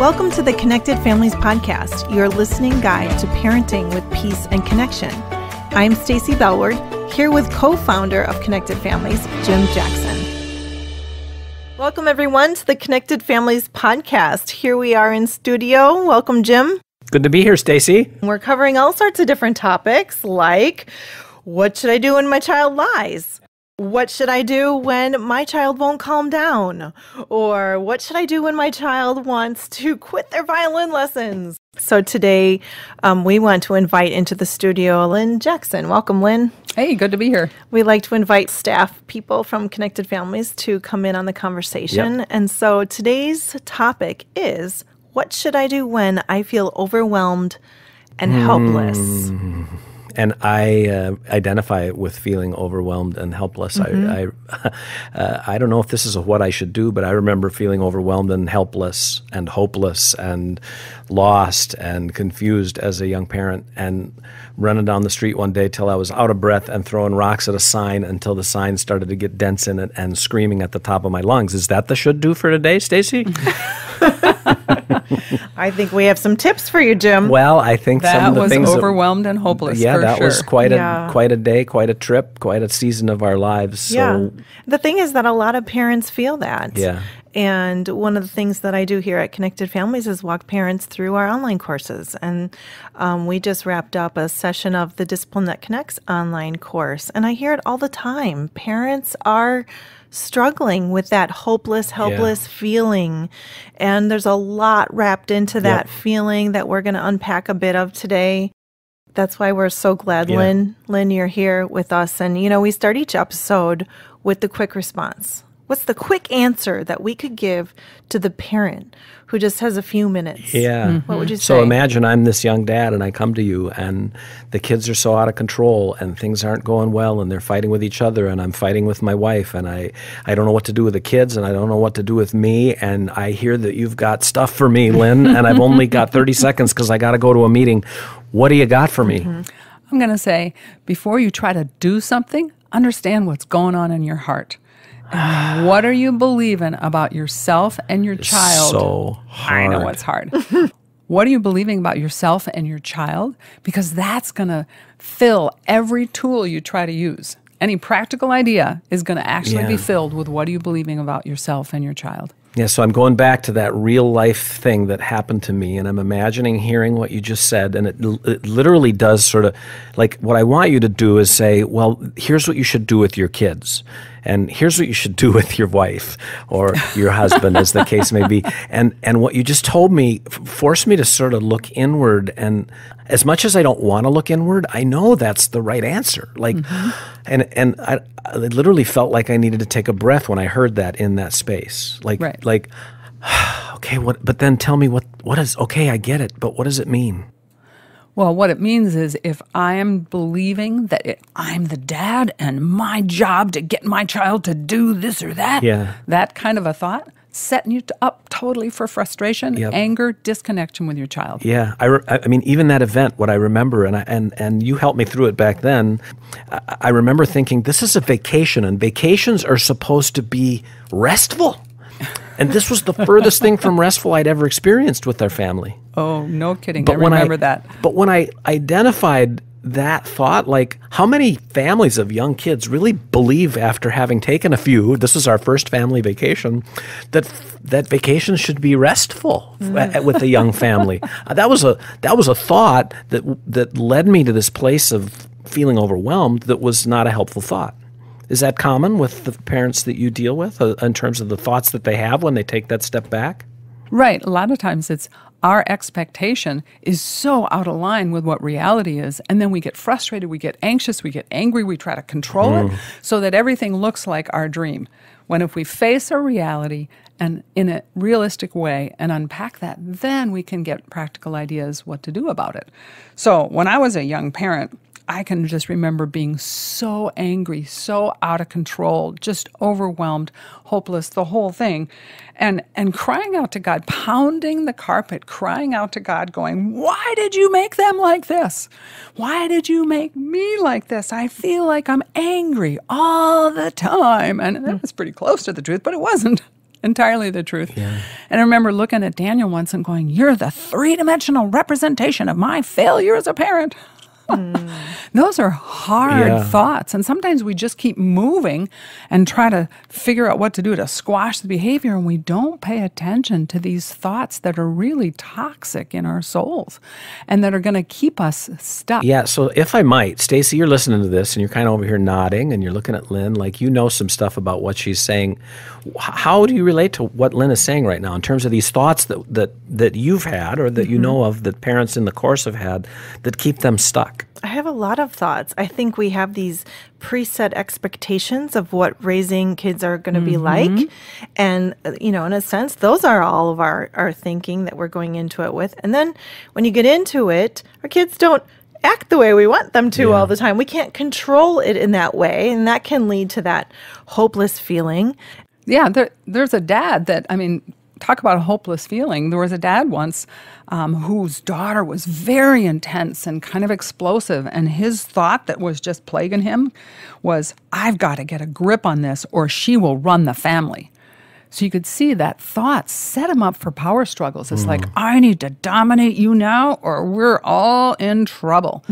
Welcome to the Connected Families Podcast, your listening guide to parenting with peace and connection. I'm Stacy Bellward, here with co-founder of Connected Families, Jim Jackson. Welcome, everyone, to the Connected Families Podcast. Here we are in studio. Welcome, Jim. Good to be here, Stacy. We're covering all sorts of different topics, like what should I do when my child lies? What should I do when my child won't calm down? Or what should I do when my child wants to quit their violin lessons? So today we want to invite into the studio Lynne Jackson. Welcome, Lynne. Hey, good to be here. We like to invite staff people from Connected Families to come in on the conversation. Yep. And so today's topic is, what should I do when I feel overwhelmed and helpless? And I identify with feeling overwhelmed and helpless. I don't know if this is what I should do, but I remember feeling overwhelmed and helpless and hopeless and lost and confused as a young parent, and running down the street one day till I was out of breath and throwing rocks at a sign until the sign started to get dents in it and screaming at the top of my lungs. Is that the should do for today, Stacy? I think we have some tips for you, Jim. Well, I think some of the things that was overwhelmed and hopeless. Yeah, for that sure. was quite a day, quite a trip, quite a season of our lives. So, yeah. The thing is that a lot of parents feel that. Yeah. And one of the things that I do here at Connected Families is walk parents through our online courses. And we just wrapped up a session of the Discipline That Connects online course. And I hear it all the time. Parents are struggling with that hopeless, helpless feeling. And there's a lot wrapped into that feeling that we're going to unpack a bit of today. That's why we're so glad, Lynne, you're here with us. And, we start each episode with the quick response. What's the quick answer that we could give to the parent who just has a few minutes? Yeah. Mm-hmm. What would you say? So imagine I'm this young dad and I come to you and the kids are so out of control and things aren't going well and they're fighting with each other and I'm fighting with my wife and I don't know what to do with the kids and I don't know what to do with me, and I hear that you've got stuff for me, Lynne, and I've only got 30 seconds because I got to go to a meeting. What do you got for me? I'm going to say, before you try to do something, understand what's going on in your heart. And what are you believing about yourself and your child? So hard. I know it's hard. What are you believing about yourself and your child? Because that's going to fill every tool you try to use. Any practical idea is going to actually be filled with what are you believing about yourself and your child. Yeah, so I'm going back to that real life thing that happened to me, and I'm imagining hearing what you just said, and it literally does sort of, like, what I want you to do is say, well, here's what you should do with your kids, and here's what you should do with your wife or your husband, as the case may be. And what you just told me forced me to sort of look inward, and as much as I don't want to look inward, I know that's the right answer. Like, and I literally felt like I needed to take a breath when I heard that in that space. Like, okay, what? But then tell me what is okay? I get it, but what does it mean? Well, what it means is if I am believing that I'm the dad and my job to get my child to do this or that, that kind of a thought, setting you up totally for frustration, anger, disconnection with your child. Yeah, I mean, even that event, what I remember, and you helped me through it back then, I remember thinking, this is a vacation, and vacations are supposed to be restful. And this was the furthest thing from restful I'd ever experienced with our family. Oh, no kidding. I remember that. But when I identified that thought, like, how many families of young kids really believe after having taken a few, this is our first family vacation, that vacations should be restful with a young family. That was a thought that led me to this place of feeling overwhelmed that was not a helpful thought. Is that common with the parents that you deal with in terms of the thoughts that they have when they take that step back? Right. A lot of times it's our expectation is so out of line with what reality is, and then we get frustrated, we get anxious, we get angry, we try to control it so that everything looks like our dream. When if we face our reality and in a realistic way and unpack that, then we can get practical ideas what to do about it. So when I was a young parent, I can just remember being so angry, so out of control, just overwhelmed, hopeless, the whole thing, and crying out to God, pounding the carpet, crying out to God, going, why did you make them like this? Why did you make me like this? I feel like I'm angry all the time. And that was pretty close to the truth, but it wasn't. entirely the truth. Yeah. And I remember looking at Daniel once and going, "You're the three-dimensional representation of my failure as a parent." Those are hard thoughts. And sometimes we just keep moving and try to figure out what to do to squash the behavior. And we don't pay attention to these thoughts that are really toxic in our souls and that are going to keep us stuck. Yeah, so if I might, Stacy, you're listening to this and you're kind of over here nodding and you're looking at Lynne like you know some stuff about what she's saying. How do you relate to what Lynne is saying right now in terms of these thoughts that you've had or that you know of that parents in the course have had that keep them stuck? I have a lot of thoughts. I think we have these preset expectations of what raising kids are going to be like. And, in a sense, those are all of our thinking that we're going into it with. And then when you get into it, our kids don't act the way we want them to all the time. We can't control it in that way. And that can lead to that hopeless feeling. Yeah, there's a dad that, talk about a hopeless feeling. There was a dad once whose daughter was very intense and kind of explosive, and his thought that was just plaguing him was, I've got to get a grip on this or she will run the family. So you could see that thought set him up for power struggles. It's like, I need to dominate you now or we're all in trouble.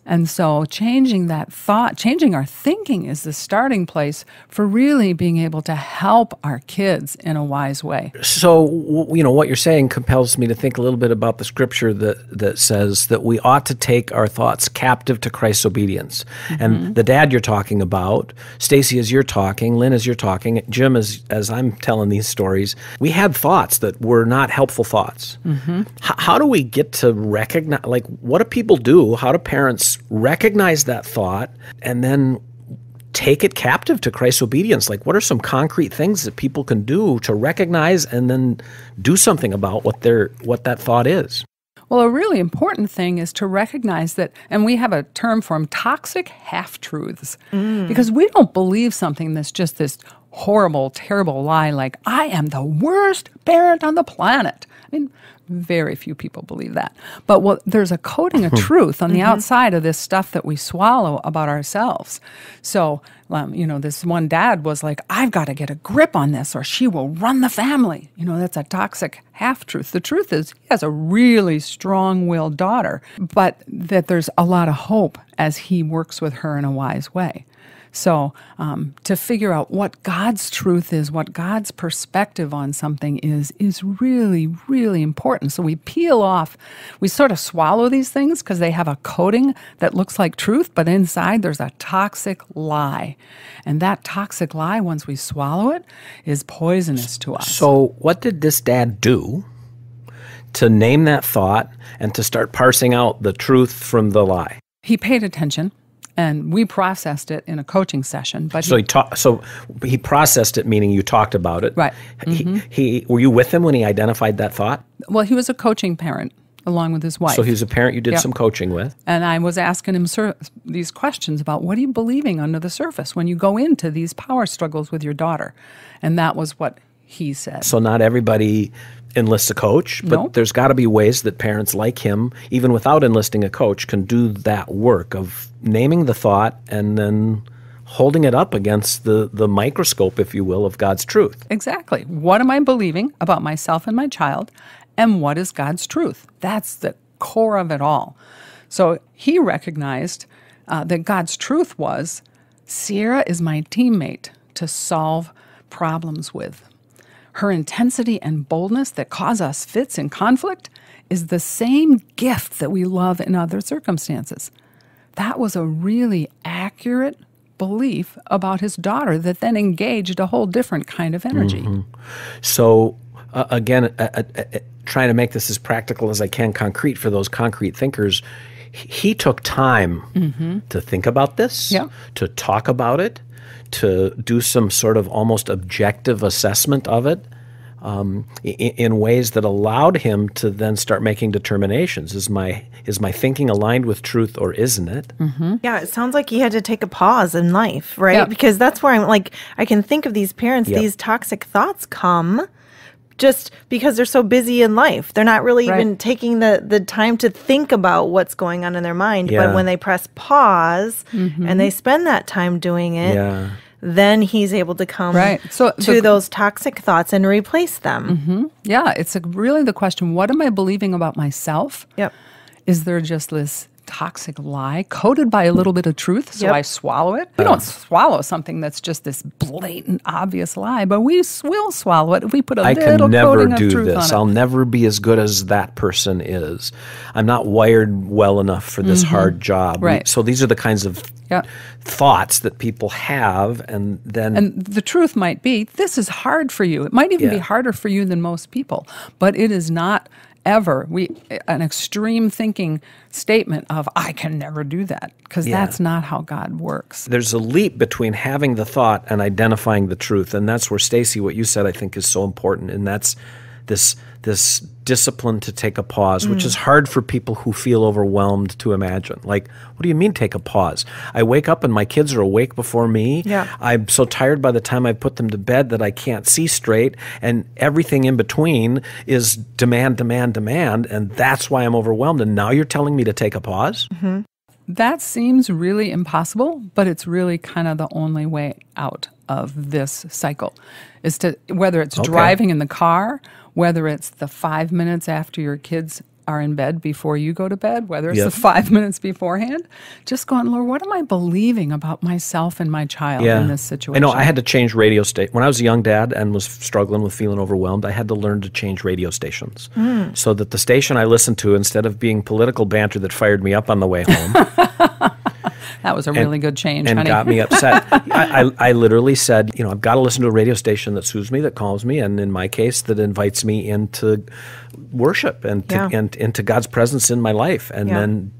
And so changing that thought, changing our thinking is the starting place for really being able to help our kids in a wise way. So, what you're saying compels me to think a little bit about the scripture that says that we ought to take our thoughts captive to Christ's obedience. And the dad you're talking about, Stacy as you're talking, Lynne as you're talking, Jim as I'm telling these stories, we had thoughts that were not helpful thoughts. How do we get to recognize, what do people do? How do parents recognize that thought and then take it captive to Christ's obedience? What are some concrete things that people can do to recognize and then do something about what that thought is? Well, a really important thing is to recognize that, and we have a term for them, toxic half-truths, because we don't believe something that's just this horrible, terrible lie like, I am the worst parent on the planet. Very few people believe that. But there's a coating of truth on the outside of this stuff that we swallow about ourselves. So, this one dad was like, I've got to get a grip on this or she will run the family. That's a toxic half-truth. The truth is he has a really strong-willed daughter, but that there's a lot of hope as he works with her in a wise way. So to figure out what God's truth is, what God's perspective on something is really, really important. So we peel off, we sort of swallow these things because they have a coating that looks like truth, but inside there's a toxic lie. And that toxic lie, once we swallow it, is poisonous to us. So what did this dad do to name that thought and to start parsing out the truth from the lie? He paid attention. And we processed it in a coaching session. But So he processed it, meaning you talked about it. Right. Were you with him when he identified that thought? Well, he was a coaching parent along with his wife. So he was a parent you did some coaching with. And I was asking him these questions about what are you believing under the surface when you go into these power struggles with your daughter? And that was what he said. So not everybody enlists a coach, but there's got to be ways that parents like him, even without enlisting a coach, can do that work of naming the thought and then holding it up against the microscope, if you will, of God's truth. Exactly. What am I believing about myself and my child, and what is God's truth? That's the core of it all. So he recognized that God's truth was, Sierra is my teammate to solve problems with. Her intensity and boldness that cause us fits in conflict is the same gift that we love in other circumstances. That was a really accurate belief about his daughter that then engaged a whole different kind of energy. So, again, trying to make this as practical as I can, concrete for those concrete thinkers, he took time to think about this, to talk about it, to do some sort of almost objective assessment of it in ways that allowed him to then start making determinations. Is my thinking aligned with truth or isn't it? Yeah, it sounds like he had to take a pause in life, right? Yep. Because that's where I'm like, I can think of these parents, these toxic thoughts come just because they're so busy in life. They're not really even taking the time to think about what's going on in their mind. But when they press pause and they spend that time doing it, then he's able to come So to those toxic thoughts and replace them. Yeah, it's really the question, what am I believing about myself? Yep. Is there just this toxic lie coated by a little bit of truth, so I swallow it? We don't swallow something that's just this blatant, obvious lie, but we will swallow it if we put a little can never coating of do truth this. on it. I'll never be as good as that person is. I'm not wired well enough for this hard job. Right. So these are the kinds of thoughts that people have, and the truth might be, this is hard for you. It might even be harder for you than most people, but it is not ever an extreme thinking statement of, I can never do that, because that's not how God works. There's a leap between having the thought and identifying the truth, and that's where, Stacy, what you said I think is so important, and that's this discipline to take a pause, which is hard for people who feel overwhelmed to imagine. Like, what do you mean take a pause? I wake up and my kids are awake before me. Yeah. I'm so tired by the time I put them to bed that I can't see straight, and everything in between is demand, demand, demand, and that's why I'm overwhelmed. And now you're telling me to take a pause? That seems really impossible, but it's really kind of the only way out of this cycle, is to, whether it's driving in the car, whether it's the 5 minutes after your kids are in bed before you go to bed, whether it's the 5 minutes beforehand, just going, Lord, what am I believing about myself and my child in this situation? I know I had to change radio station. When I was a young dad and was struggling with feeling overwhelmed, I had to learn to change radio stations so that the station I listened to, instead of being political banter that fired me up on the way home, that was a really good change, and honey. got me upset. I literally said, I've got to listen to a radio station that soothes me, that calms me, and in my case, that invites me into worship and into God's presence in my life. And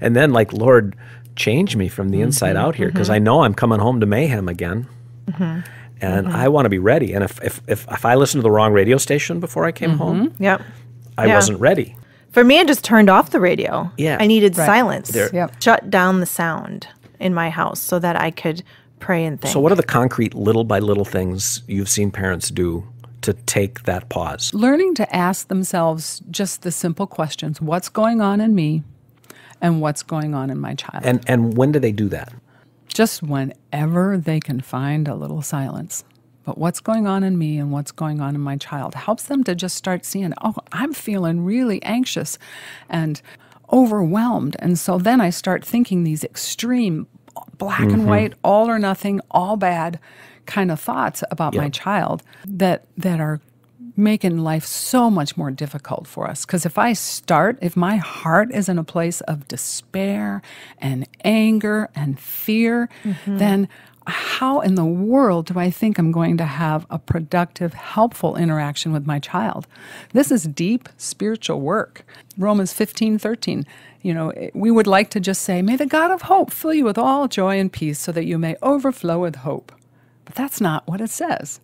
then, like, Lord, change me from the inside out here, because I know I'm coming home to mayhem again. And I want to be ready. And if I listened to the wrong radio station before I came home, I wasn't ready. For me, I just turned off the radio. Yeah. I needed silence. Yep. Shut down the sound in my house so that I could pray and think. So what are the concrete little by little things you've seen parents do to take that pause? Learning to ask themselves just the simple questions, what's going on in me and what's going on in my child? And when do they do that? Just whenever they can find a little silence. But what's going on in me and what's going on in my child helps them to just start seeing, oh, I'm feeling really anxious and overwhelmed. And so then I start thinking these extreme black and white, all or nothing, all bad kind of thoughts about my child that are making life so much more difficult for us. Because if my heart is in a place of despair and anger and fear, then how in the world do I think I'm going to have a productive, helpful interaction with my child? This is deep spiritual work. Romans 15:13. We would like to just say, may the God of hope fill you with all joy and peace so that you may overflow with hope. But that's not what it says.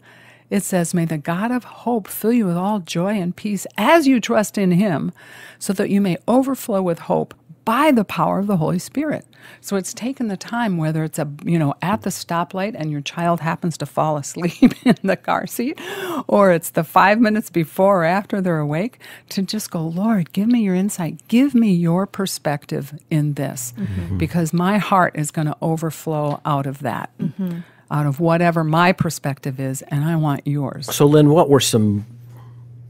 It says, may the God of hope fill you with all joy and peace as you trust in him so that you may overflow with hope by the power of the Holy Spirit. So it's taken the time, whether it's at the stoplight and your child happens to fall asleep in the car seat, or it's the 5 minutes before or after they're awake, to just go, Lord, give me your insight. Give me your perspective in this, because my heart is going to overflow out of that, out of whatever my perspective is, and I want yours. So, Lynne, what were some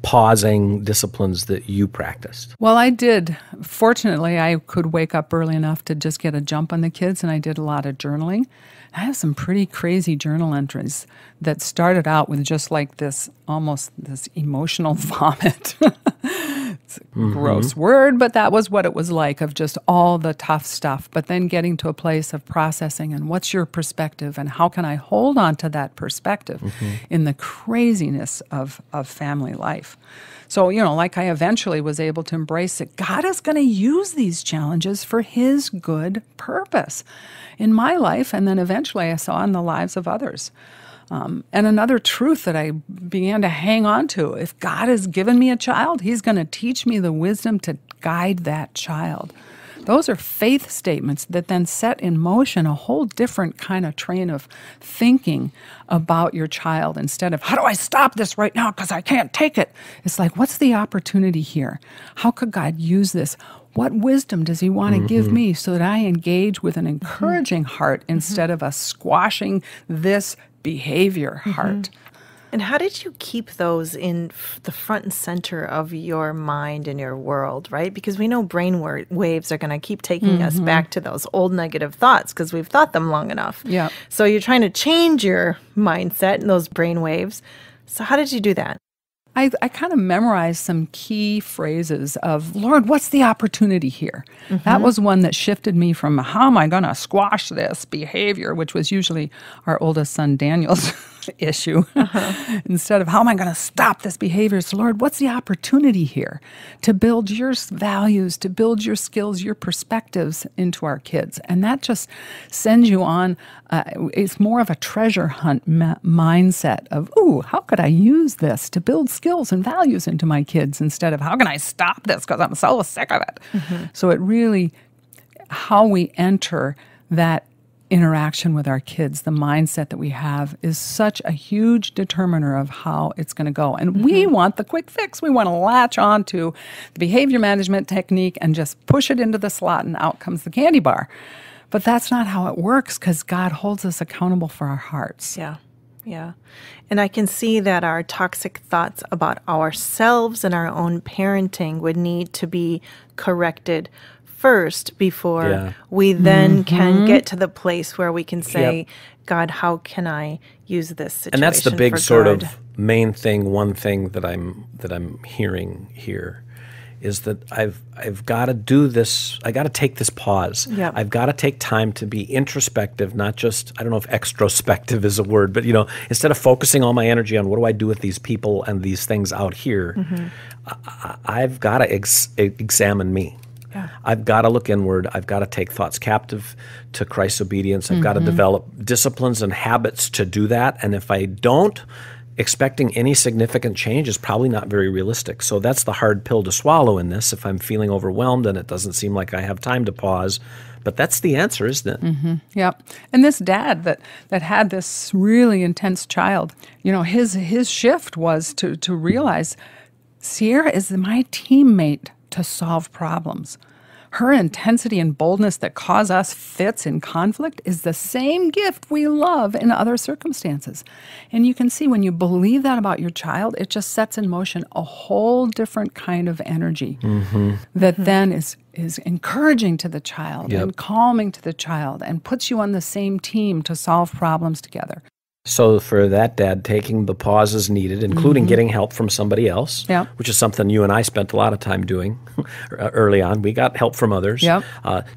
pausing disciplines that you practiced? Well, I did. Fortunately, I could wake up early enough to just get a jump on the kids, and I did a lot of journaling. I have some pretty crazy journal entries that started out with just like this, almost this emotional vomit. It's a gross word, but that was what it was like, of just all the tough stuff. But then getting to a place of processing and what's your perspective and how can I hold on to that perspective in the craziness of family life. So, like I eventually was able to embrace that God is going to use these challenges for his good purpose in my life, and then eventually I saw in the lives of others. And another truth that I began to hang on to, if God has given me a child, he's going to teach me the wisdom to guide that child. Those are faith statements that then set in motion a whole different kind of train of thinking about your child. Instead of, how do I stop this right now because I can't take it? It's like, what's the opportunity here? How could God use this? What wisdom does he want to give me so that I engage with an encouraging heart instead of a squashing this behavior heart? And how did you keep those in the front and center of your mind and your world, right? Because we know brain waves are going to keep taking us back to those old negative thoughts because we've thought them long enough. Yeah. So you're trying to change your mindset and those brain waves. So how did you do that? I kind of memorized some key phrases of, Lord, what's the opportunity here? That was one that shifted me from how am I going to squash this behavior, which was usually our oldest son Daniel's issue, instead of how am I going to stop this behavior? So, Lord, what's the opportunity here to build your values, to build your skills, your perspectives into our kids? And that just sends you on, it's more of a treasure hunt mindset of, ooh, how could I use this to build skills and values into my kids instead of how can I stop this because I'm so sick of it? So it really, how we enter that interaction with our kids, the mindset that we have is such a huge determiner of how it's going to go. And we want the quick fix. We want to latch on to the behavior management technique and just push it into the slot and out comes the candy bar. But that's not how it works because God holds us accountable for our hearts. Yeah. Yeah. And I can see that our toxic thoughts about ourselves and our own parenting would need to be corrected first before we then can get to the place where we can say, God, how can I use this situation? And that's the big for sort good? of main thing, one thing that I'm hearing here is that I've got to do this. I got to take this pause. Yep. I've got to take time to be introspective, not just, I don't know if extrospective is a word, but instead of focusing all my energy on what do I do with these people and these things out here, I've got to examine me. Yeah. I've got to look inward. I've got to take thoughts captive to Christ's obedience. I've got to develop disciplines and habits to do that. And if I don't, expecting any significant change is probably not very realistic. So that's the hard pill to swallow in this if I'm feeling overwhelmed and it doesn't seem like I have time to pause. But that's the answer, isn't it? Yep. And this dad that had this really intense child, his shift was to realize Sierra is my teammate to solve problems. Her intensity and boldness that cause us fits in conflict is the same gift we love in other circumstances. And you can see when you believe that about your child, it just sets in motion a whole different kind of energy that then is encouraging to the child and calming to the child and puts you on the same team to solve problems together. So for that dad, taking the pauses needed, including getting help from somebody else, which is something you and I spent a lot of time doing early on. We got help from others.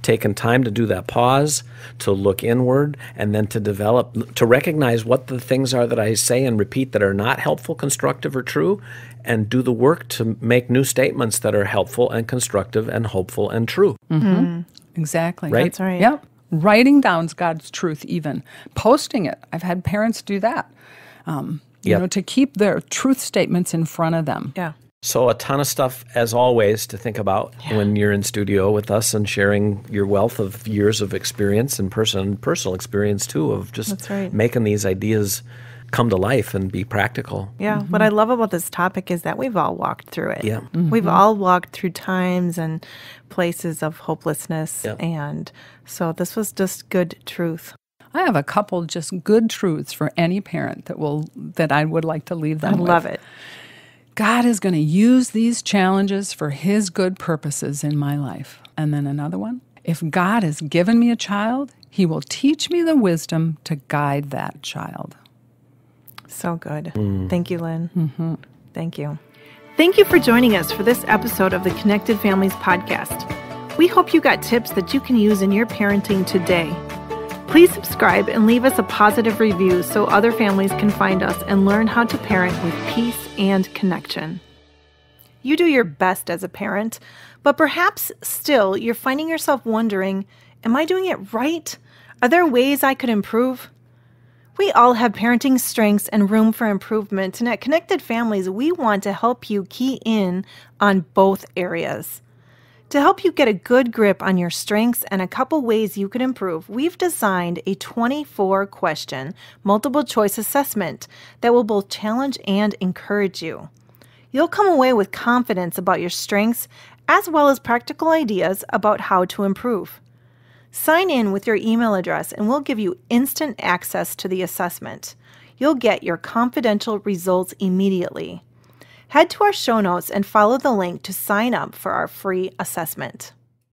Taking time to do that pause, to look inward, and then to recognize what the things are that I say and repeat that are not helpful, constructive, or true, and do the work to make new statements that are helpful and constructive and hopeful and true. Exactly. Right? That's right. Yep. Writing down God's truth even. Posting it. I've had parents do that, to keep their truth statements in front of them. Yeah. So a ton of stuff, as always, to think about when you're in studio with us and sharing your wealth of years of experience and personal experience, too, of just making these ideas come to life and be practical. Yeah. What I love about this topic is that we've all walked through it. Yeah. We've all walked through times and places of hopelessness. And so this was just good truth. I have a couple just good truths for any parent that I would like to leave them with. I love it. God is going to use these challenges for his good purposes in my life. And then another one, if God has given me a child, he will teach me the wisdom to guide that child. So good. Thank you, Lynn. Thank you. Thank you for joining us for this episode of the Connected Families Podcast. We hope you got tips that you can use in your parenting today. Please subscribe and leave us a positive review so other families can find us and learn how to parent with peace and connection. You do your best as a parent, but perhaps still you're finding yourself wondering, am I doing it right? Are there ways I could improve? We all have parenting strengths and room for improvement, and at Connected Families, we want to help you key in on both areas. To help you get a good grip on your strengths and a couple ways you could improve, we've designed a 24-question multiple choice assessment that will both challenge and encourage you. You'll come away with confidence about your strengths as well as practical ideas about how to improve. Sign in with your email address and we'll give you instant access to the assessment. You'll get your confidential results immediately. Head to our show notes and follow the link to sign up for our free assessment.